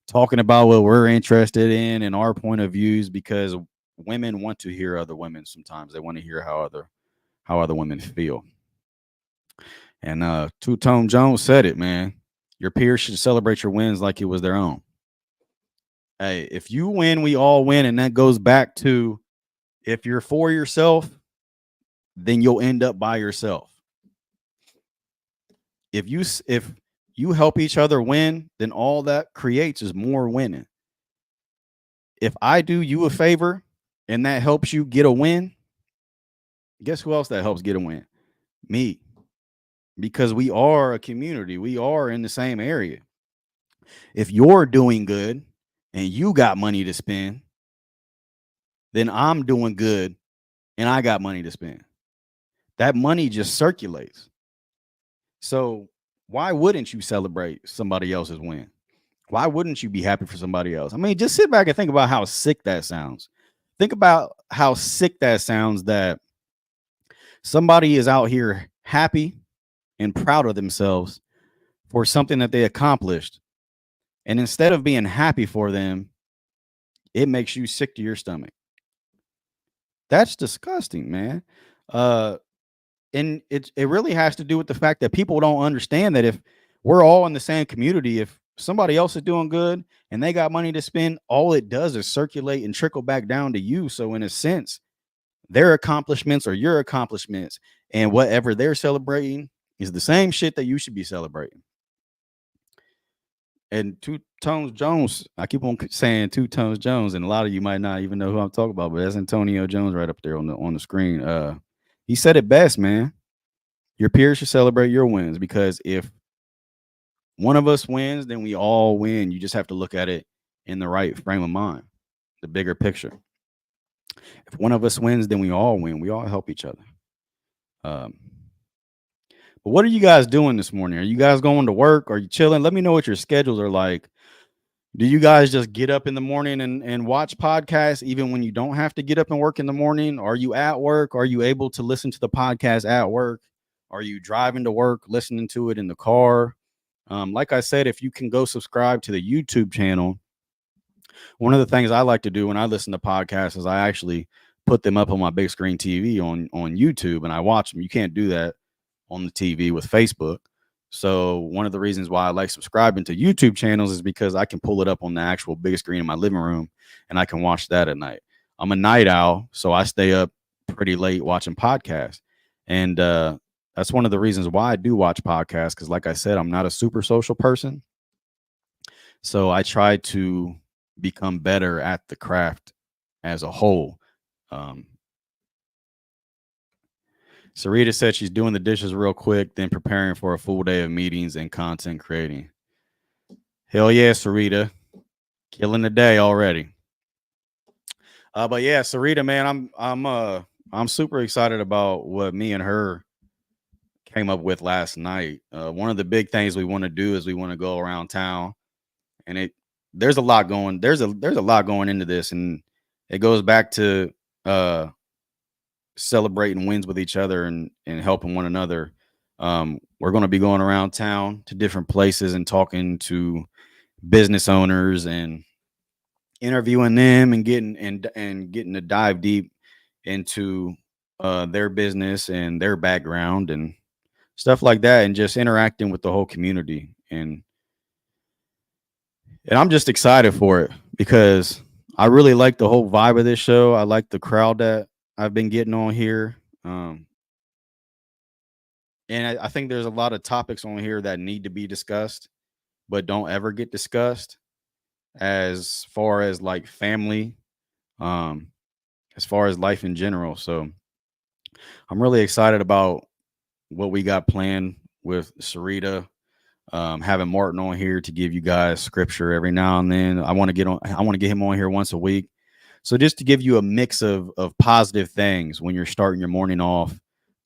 talking about what we're interested in and our point of views, because women want to hear other women. Sometimes they want to hear how other women feel. And Two Tone Jones said it, man. Your peers should celebrate your wins like it was their own. Hey, if you win, we all win. And that goes back to, if you're for yourself, then you'll end up by yourself. If you help each other win, then all that creates is more winning. If I do you a favor and that helps you get a win, guess who else that helps get a win? Me. Because we are a community. We are in the same area. If you're doing good and you got money to spend, then I'm doing good and I got money to spend. That money just circulates. So why wouldn't you celebrate somebody else's win? Why wouldn't you be happy for somebody else? I mean, just sit back and think about how sick that sounds. Think about how sick that sounds, that somebody is out here happy and proud of themselves for something that they accomplished. And instead of being happy for them, it makes you sick to your stomach. That's disgusting, man. Uh, and it really has to do with the fact that people don't understand that if we're all in the same community, if somebody else is doing good and they got money to spend, all it does is circulate and trickle back down to you. So in a sense, their accomplishments are your accomplishments, and whatever they're celebrating is the same shit that you should be celebrating. And Two Tones Jones, I keep on saying Two Tones Jones, and a lot of you might not even know who I'm talking about, but that's Antonio Jones right up there on the screen. He said it best, man. Your peers should celebrate your wins, because if one of us wins, then we all win. You just have to look at it in the right frame of mind, the bigger picture. If one of us wins, then we all win. We all help each other. Um, but what are you guys doing this morning? Are you guys going to work? Are you chilling? Let me know what your schedules are like. Do you guys just get up in the morning and watch podcasts even when you don't have to get up and work in the morning? Are you at work? Are you able to listen to the podcast at work? Are you driving to work, listening to it in the car? Like I said, if you can go subscribe to the YouTube channel, one of the things I like to do when I listen to podcasts is I actually put them up on my big screen TV on YouTube and I watch them. You can't do that on the TV with Facebook. So one of the reasons why I like subscribing to YouTube channels is because I can pull it up on the actual big screen in my living room and I can watch that at night. I'm a night owl, so I stay up pretty late watching podcasts. And that's one of the reasons why I do watch podcasts, because like I said, I'm not a super social person. So I try to become better at the craft as a whole. Um, Sarita said she's doing the dishes real quick, then preparing for a full day of meetings and content creating. Hell yeah, Sarita. Killing the day already. But yeah, Sarita, man, I'm super excited about what me and her came up with last night. One of the big things we want to do is we want to go around town, and there's a lot going there's a lot going into this, and it goes back to uh celebrating wins with each other and helping one another. We're going to be going around town to different places and talking to business owners and interviewing them and getting to dive deep into their business and their background and stuff like that, and just interacting with the whole community. And I'm just excited for it because I really like the whole vibe of this show. I like the crowd that I've been getting on here. And I think there's a lot of topics on here that need to be discussed, but don't ever get discussed, as far as like family, um, as far as life in general. So I'm really excited about what we got planned with Sarita. Having Martin on here to give you guys scripture every now and then. I want to get him on here once a week. So just to give you a mix of positive things when you're starting your morning off,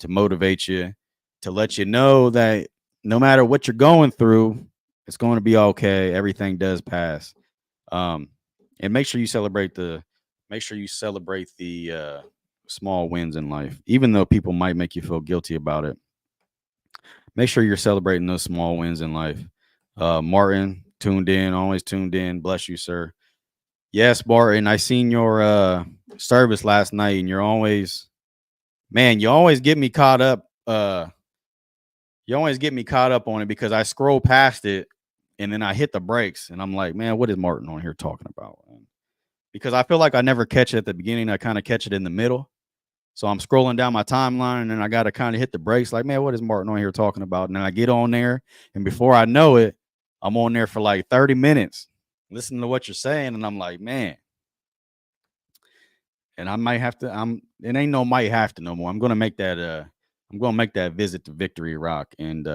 to motivate you, to let you know that no matter what you're going through, it's going to be okay. Everything does pass. Um, and make sure you celebrate the small wins in life, even though people might make you feel guilty about it. Make sure you're celebrating those small wins in life. Martin, tuned in, always tuned in. Bless you, sir. Yes, Martin, I seen your service last night, and you're always, man, you always get me caught up. You always get me caught up on it because I scroll past it and then I hit the brakes and I'm like, man, what is Martin on here talking about? Because I feel like I never catch it at the beginning. I kind of catch it in the middle. So I'm scrolling down my timeline and then I got to kind of hit the brakes like, man, what is Martin on here talking about? And then I get on there and before I know it, I'm on there for like 30 minutes listening to what you're saying. And I'm like, man, and I might have to, it ain't no might have to no more. I'm going to make that visit to Victory Rock. And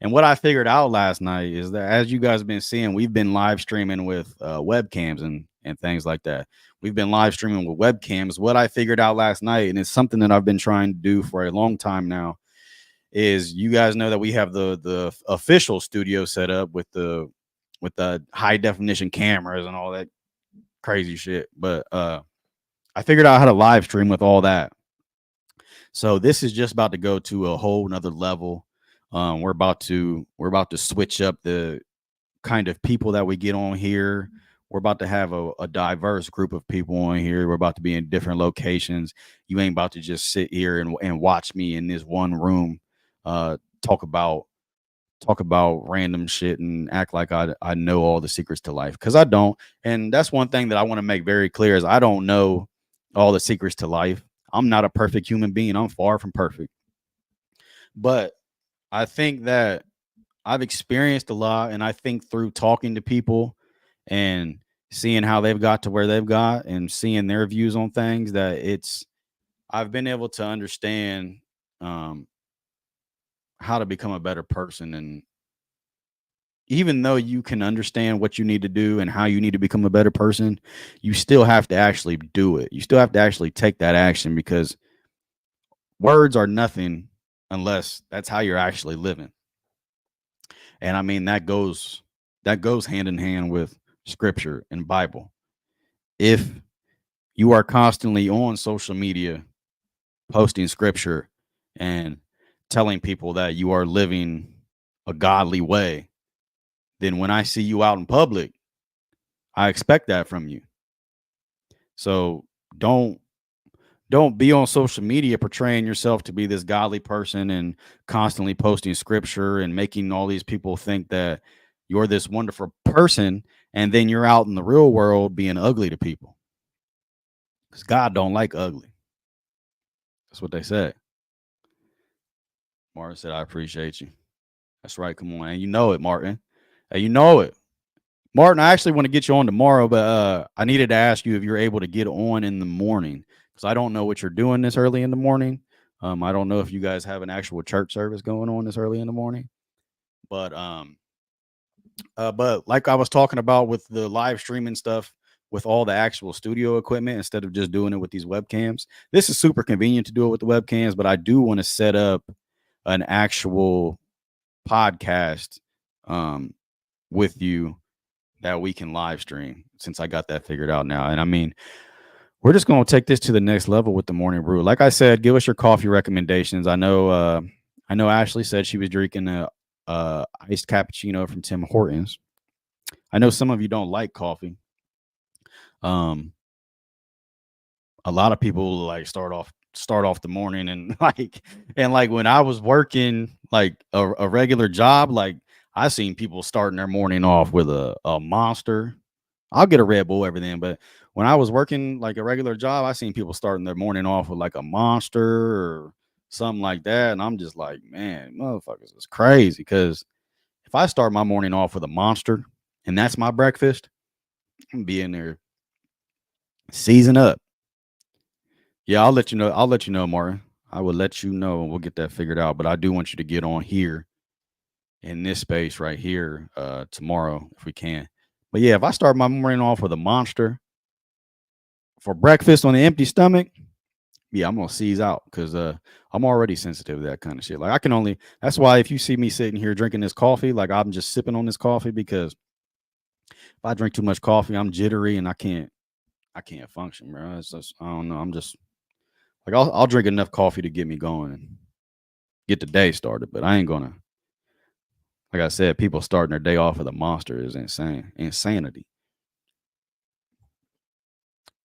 what I figured out last night is that, as you guys have been seeing, we've been live streaming with webcams and things like that. We've been live streaming with webcams. What I figured out last night, and it's something that I've been trying to do for a long time now, is you guys know that we have the official studio set up with the high definition cameras and all that crazy shit. But I figured out how to live stream with all that. So this is just about to go to a whole nother level. We're about to switch up the kind of people that we get on here. We're about to have a diverse group of people on here. We're about to be in different locations. You ain't about to just sit here and watch me in this one room talk about random shit and act like I know all the secrets to life, because I don't. And that's one thing that I want to make very clear is I don't know all the secrets to life. I'm not a perfect human being. I'm far from perfect. But I think that I've experienced a lot, and I think through talking to people and seeing how they've got to where they've got and seeing their views on things, that I've been able to understand um how to become a better person. And even though you can understand what you need to do and how you need to become a better person, you still have to actually do it. You still have to actually take that action, because words are nothing unless that's how you're actually living. And I mean that goes hand in hand with scripture and Bible. If you are constantly on social media posting scripture and telling people that you are living a godly way, then when I see you out in public, I expect that from you. So don't don't be on social media portraying yourself to be this godly person and constantly posting scripture and making all these people think that you're this wonderful person, and then you're out in the real world being ugly to people, because God don't like ugly. That's what they said. Martin said, I appreciate you. That's right. Come on. And you know it, Martin. And you know it. Martin, I actually want to get you on tomorrow, but I needed to ask you if you're able to get on in the morning, because I don't know what you're doing this early in the morning. I don't know if you guys have an actual church service going on this early in the morning, but like I was talking about with the live streaming stuff, with all the actual studio equipment instead of just doing it with these webcams. This is super convenient to do it with the webcams, but I do want to set up an actual podcast um, with you that we can live stream, since I got that figured out now. And I mean, we're just going to take this to the next level with the Morning Brew. Like I said, give us your coffee recommendations. I know Ashley said she was drinking a iced cappuccino from Tim Hortons. I know some of you don't like coffee. Um, a lot of people like start off the morning and like when I was working like a regular job, like I seen people starting their morning off with a monster. I'll get a Red Bull every then, but when I was working like a regular job, I seen people starting their morning off with like a monster or something like that. And I'm just like, man, motherfuckers is crazy. Because if I start my morning off with a monster and that's my breakfast, I'm gonna be in there season up. Yeah, I'll let you know. I'll let you know, Martin. I will let you know, and we'll get that figured out. But I do want you to get on here in this space right here tomorrow if we can. But yeah, if I start my morning off with a monster for breakfast on an empty stomach, yeah, I'm gonna seize out, because I'm already sensitive to that kind of shit. Like I can only that's why if you see me sitting here drinking this coffee, like I'm just sipping on this coffee, because if I drink too much coffee, I'm jittery and I can't function, bro. It's just, I don't know. I'm just like I'll drink enough coffee to get me going and get the day started, but I ain't gonna, like I said, people starting their day off with a monster is insanity.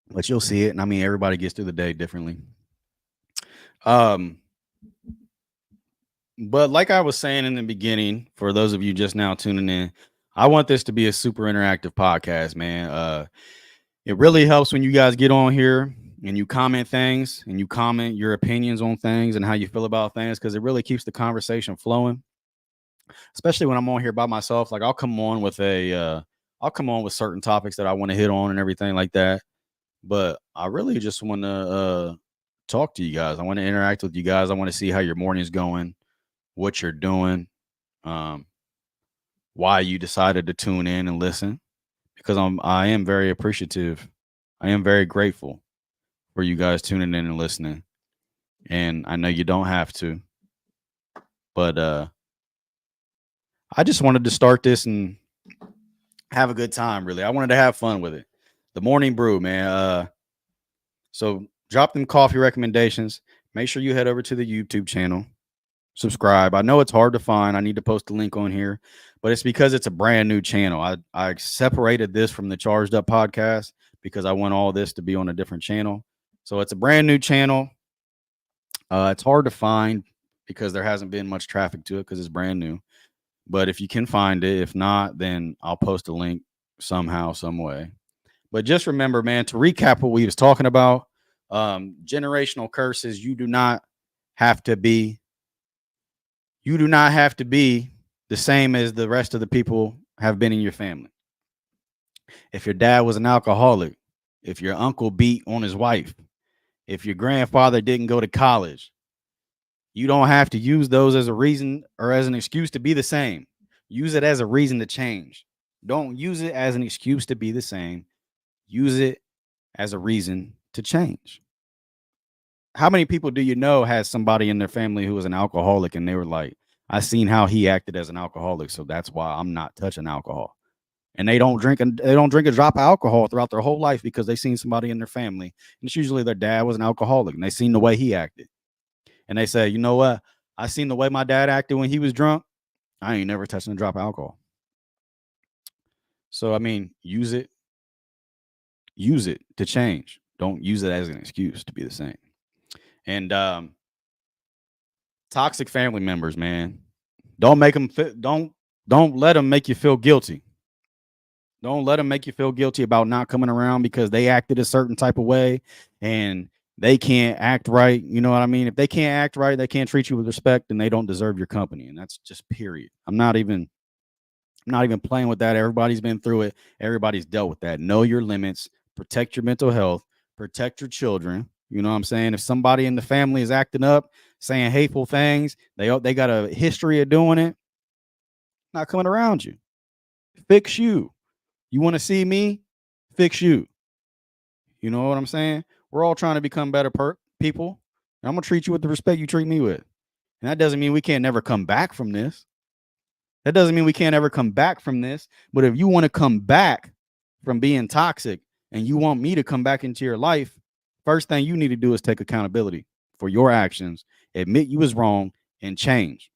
But you'll see it, and I mean everybody gets through the day differently. Um, but like I was saying in the beginning, for those of you just now tuning in, I want this to be a super interactive podcast, man. It really helps when you guys get on here and you comment things and you comment your opinions on things and how you feel about things, because it really keeps the conversation flowing. Especially when I'm on here by myself, like I'll come on with certain topics that I want to hit on and everything like that. But I really just want to talk to you guys. I want to interact with you guys. I want to see how your morning's going, what you're doing, um, why you decided to tune in and listen, because I am very appreciative. I am very grateful for you guys tuning in and listening. And I know you don't have to, but I just wanted to start this and have a good time, really. I wanted to have fun with it. The Morning Brew, man. So drop them coffee recommendations. Make sure you head over to the YouTube channel. Subscribe. I know it's hard to find. I need to post a link on here, but it's because it's a brand new channel. I separated this from the Charged Up podcast because I want all this to be on a different channel. So it's a brand new channel. It's hard to find because there hasn't been much traffic to it because it's brand new. But if you can find it, if not, then I'll post a link somehow, some way. But just remember, man, to recap what we was talking about, generational curses, have to be you do not have to be the same as the rest of the people have been in your family. If your dad was an alcoholic, if your uncle beat on his wife, if your grandfather didn't go to college, You don't have to use those as a reason or as an excuse to be the same. Use it as a reason to change. Don't use it as an excuse to be the same. Use it as a reason to change. How many people do you know has somebody in their family who was an alcoholic and they were like, I seen how he acted as an alcoholic, so that's why I'm not touching alcohol. And they don't drink a drop of alcohol throughout their whole life because they seen somebody in their family. And it's usually their dad was an alcoholic and they seen the way he acted. And they say, you know what? I seen the way my dad acted when he was drunk. I ain't never touching a drop of alcohol. So I mean, use it to change. Don't use it as an excuse to be the same. And toxic family members, man, don't make them don't let them make you feel guilty. Don't let them make you feel guilty about not coming around because they acted a certain type of way and they can't act right. You know what I mean? If they can't act right, they can't treat you with respect, and they don't deserve your company. And that's just period. I'm not even playing with that. Everybody's been through it. Everybody's dealt with that. Know your limits, protect your mental health, protect your children. You know what I'm saying? If somebody in the family is acting up, saying hateful things, they got a history of doing it, not coming around you. Fix you. You want to see me? Fix you. You know what I'm saying? We're all trying to become better people. And I'm going to treat you with the respect you treat me with. And that doesn't mean we can't never come back from this. That doesn't mean we can't ever come back from this. But if you want to come back from being toxic and you want me to come back into your life, first thing you need to do is take accountability for your actions, admit you was wrong, and change.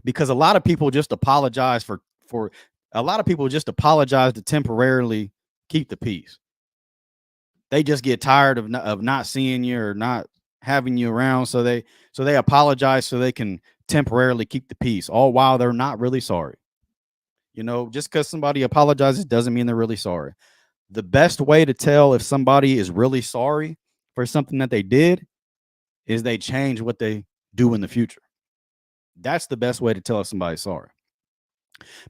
Because a lot of people just apologize for a lot of people just apologize to temporarily keep the peace. They just get tired of not seeing you or not having you around, so they apologize so they can temporarily keep the peace, all while they're not really sorry. You know, just because somebody apologizes doesn't mean they're really sorry. The best way to tell if somebody is really sorry for something that they did is they change what they do in the future. That's the best way to tell if somebody's sorry.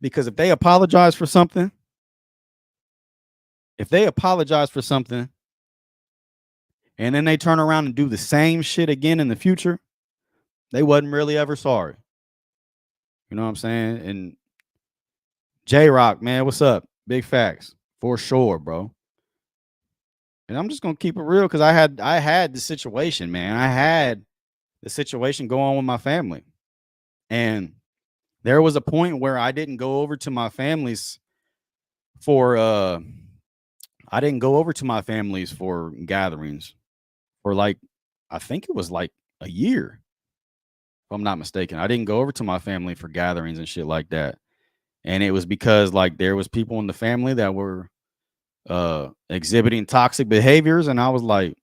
Because if they apologize for something, and then they turn around and do the same shit again in the future, they wasn't really ever sorry. You know what I'm saying? And J Rock, man, what's up? Big facts for sure, bro. And I'm just gonna keep it real because I had the situation, man. I had the situation go on with my family, and there was a point where I didn't go over to my family's for I didn't go over to my family's for gatherings for like I think it was like a year, if I'm not mistaken. I didn't go over to my family for gatherings and shit like that. And it was because like there was people in the family that were exhibiting toxic behaviors, and I was like,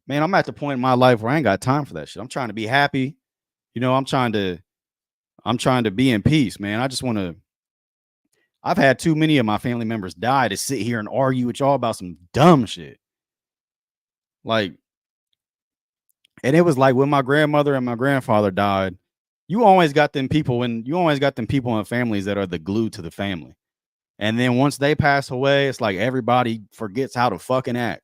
man, I'm at the point in my life where I ain't got time for that shit. I'm trying to be happy. You know, I'm trying to be in peace, man. I just want to I've had too many of my family members die to sit here and argue with y'all about some dumb shit. Like, and it was like when my grandmother and my grandfather died, you always got them people in families that are the glue to the family. And then once they pass away, it's like everybody forgets how to fucking act.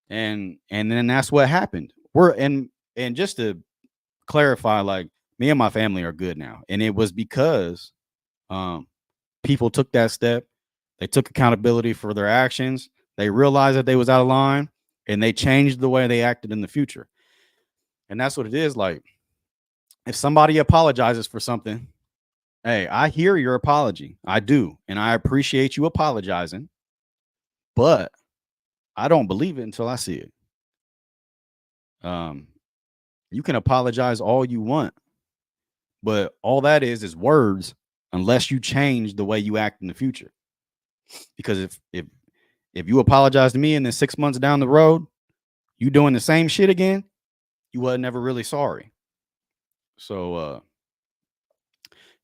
And then that's what happened. And just to clarify, like me and my family are good now. And it was because people took that step. They took accountability for their actions. They realized that they was out of line and they changed the way they acted in the future. And that's what it is. Like, if somebody apologizes for something, hey, I hear your apology. I do. And I appreciate you apologizing, but I don't believe it until I see it. Um, you can apologize all you want, but all that is words unless you change the way you act in the future. Because if you apologize to me and then 6 months down the road, you doing the same shit again, you wasn't never really sorry. So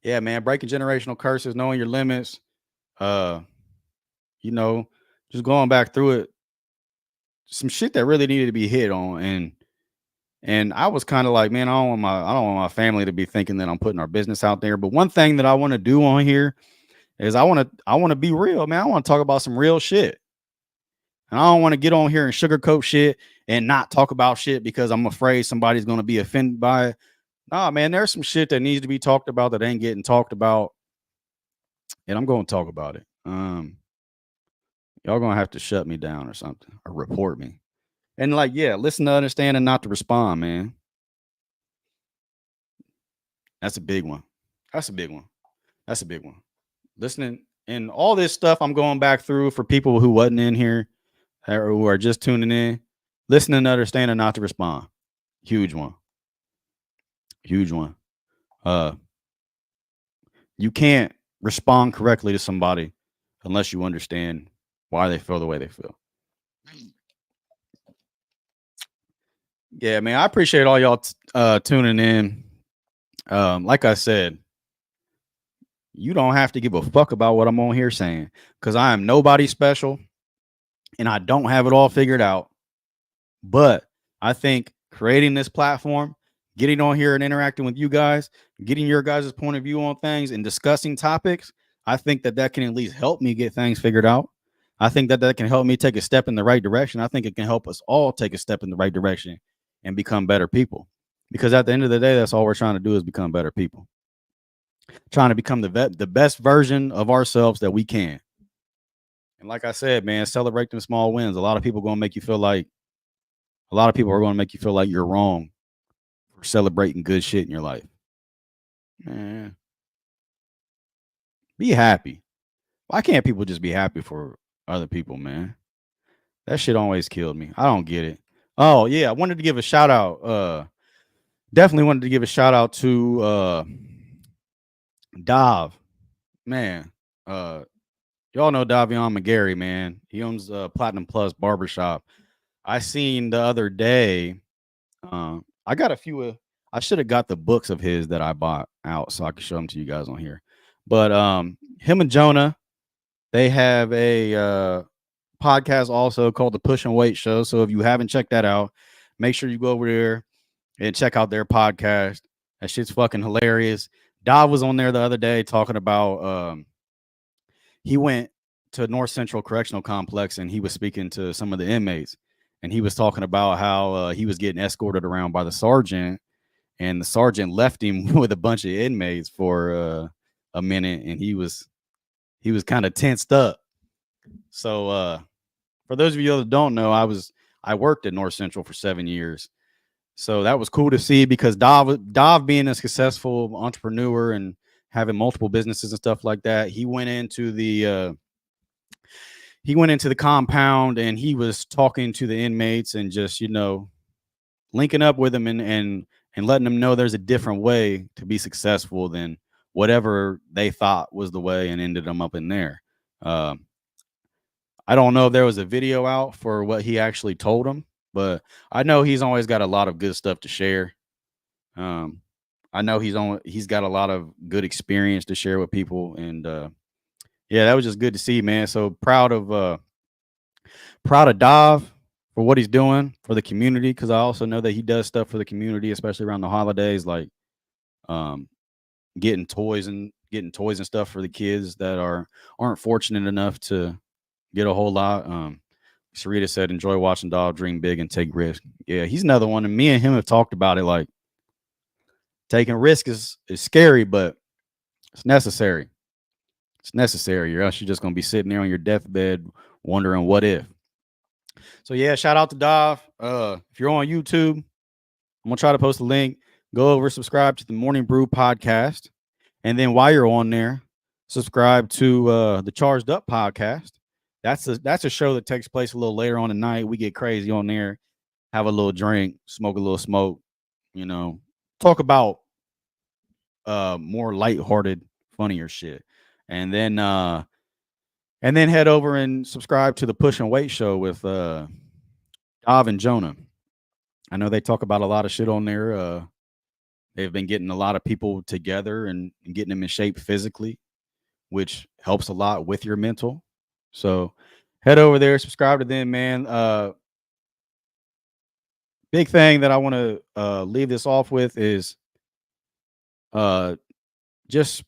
yeah, man, breaking generational curses, knowing your limits, you know, just going back through it, some shit that really needed to be hit on. And I was kind of like, man, I don't want my family to be thinking that I'm putting our business out there. But one thing that I want to do on here is I want to be real, man. I want to talk about some real shit. And I don't want to get on here and sugarcoat shit and not talk about shit because I'm afraid somebody's going to be offended by it. Nah, man, there's some shit that needs to be talked about that ain't getting talked about, and I'm going to talk about it. Y'all gonna have to shut me down or something or report me. And like, yeah, listen to understand and not to respond, man. That's a big one. That's a big one. That's a big one. Listening and all this stuff I'm going back through for people who wasn't in here or who are just tuning in. Listening to understand and not to respond. Huge one. Huge one. Uh, you can't respond correctly to somebody unless you understand why they feel the way they feel. Yeah, man, I appreciate all y'all tuning in. Like I said, you don't have to give a fuck about what I'm on here saying because I am nobody special and I don't have it all figured out. But I think creating this platform, getting on here and interacting with you guys, getting your guys' point of view on things and discussing topics, I think that can at least help me get things figured out. I think that can help me take a step in the right direction. I think it can help us all take a step in the right direction and become better people. Because at the end of the day, that's all we're trying to do is become better people. Trying to become the best version of ourselves that we can. And like I said, man, celebrate them small wins. A lot of people are going to make you feel like you're wrong for celebrating good shit in your life. Man, be happy. Why can't people just be happy for other people, man? That shit always killed me. I don't get it. Oh, yeah, I wanted to give a shout out. Definitely wanted to give a shout out to Dav. Man, y'all know Davion McGarry, man. He owns Platinum Plus Barbershop. I seen the other day. I got a few. I should have got the books of his that I bought out so I could show them to you guys on here. But him and Jonah, they have a podcast also called the Push and Wait Show. So if you haven't checked that out, make sure you go over there and check out their podcast. That shit's fucking hilarious. Dav was on there the other day talking about he went to North Central Correctional Complex and he was speaking to some of the inmates. And he was talking about how he was getting escorted around by the sergeant, and the sergeant left him with a bunch of inmates for a minute, and he was kind of tensed up. So for those of you that don't know, I worked at North Central for 7 years. So that was cool to see because Dav being a successful entrepreneur and having multiple businesses and stuff like that, he went into the compound and he was talking to the inmates and just, linking up with them and letting them know there's a different way to be successful than whatever they thought was the way and ended them up in there. I don't know if there was a video out for what he actually told them, but I know he's always got a lot of good stuff to share. I know he's got a lot of good experience to share with people, and yeah, that was just good to see, man. So proud of Dav for what he's doing for the community, because I also know that he does stuff for the community, especially around the holidays, like getting toys and stuff for the kids that aren't fortunate enough to get a whole lot. Sarita said, enjoy watching Dav dream big and take risks. Yeah, he's another one. And me and him have talked about it. Like, taking risk is scary, but it's necessary. It's necessary, or else you're just going to be sitting there on your deathbed wondering what if. So, yeah, shout out to Dav. If you're on YouTube, I'm going to try to post a link. Go over, subscribe to the Morning Brew podcast. And then while you're on there, subscribe to the Charged Up podcast. That's a show that takes place a little later on at night. We get crazy on there, have a little drink, smoke a little smoke, talk about more lighthearted, funnier shit. And then head over and subscribe to the Push and Wait show with Dav and Jonah. I know they talk about a lot of shit on there. They've been getting a lot of people together and getting them in shape physically, which helps a lot with your mental. So head over there, subscribe to them, man. Big thing that I want to leave this off with is just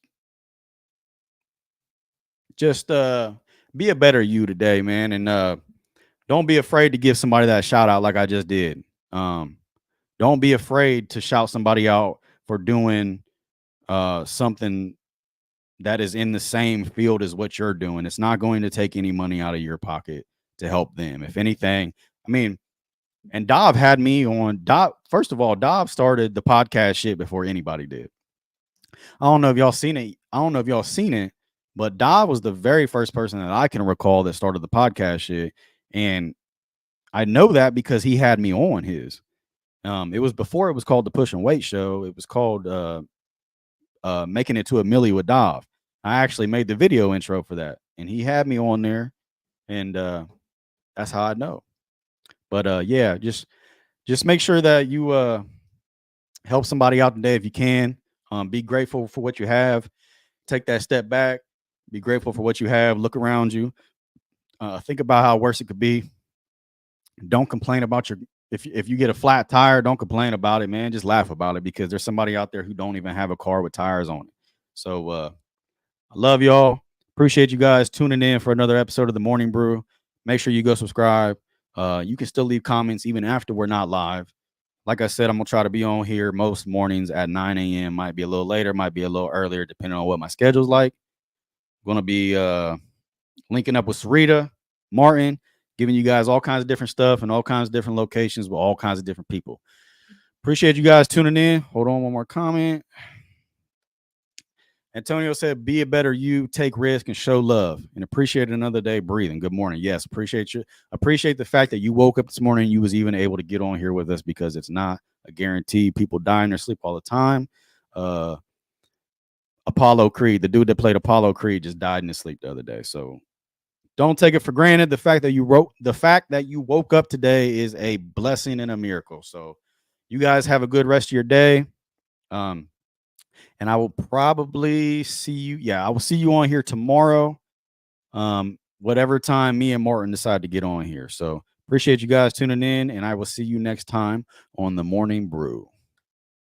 be a better you today, man. And don't be afraid to give somebody that shout out like I just did. Don't be afraid to shout somebody out for doing something that is in the same field as what you're doing. It's not going to take any money out of your pocket to help them. If anything, I mean, and Dob had me on Dob. First of all, Dob started the podcast shit before anybody did. I don't know if y'all seen it. I don't know if y'all seen it, but Dob was the very first person that I can recall that started the podcast shit. And I know that because he had me on his. It was before it was called the Push and Weight Show. It was called Making It to a Millie with Dov. I actually made the video intro for that, and he had me on there, and that's how I know. But yeah, just make sure that you help somebody out today if you can. Be grateful for what you have. Take that step back. Be grateful for what you have. Look around you. Think about how worse it could be. Don't complain about your if you get a flat tire, don't complain about it, man. Just laugh about it because there's somebody out there who don't even have a car with tires on it. So I love y'all. Appreciate you guys tuning in for another episode of the Morning Brew. Make sure you go subscribe. You can still leave comments even after we're not live. Like I said, I'm gonna try to be on here most mornings at 9 a.m. Might be a little later, might be a little earlier, depending on what my schedule's like. Gonna be linking up with Sarita, Martin, giving you guys all kinds of different stuff and all kinds of different locations with all kinds of different people. Appreciate you guys tuning in. Hold on, one more comment. Antonio said, be a better you, take risk, and show love. And appreciate another day breathing. Good morning. Yes, appreciate you. Appreciate the fact that you woke up this morning and you was even able to get on here with us because it's not a guarantee. People die in their sleep all the time. Apollo Creed, the dude that played Apollo Creed, just died in his sleep the other day. So don't take it for granted. The fact that you woke up today is a blessing and a miracle. So you guys have a good rest of your day. And I will probably see you. Yeah, I will see you on here tomorrow. Whatever time me and Martin decide to get on here. So appreciate you guys tuning in, and I will see you next time on the Morning Brew.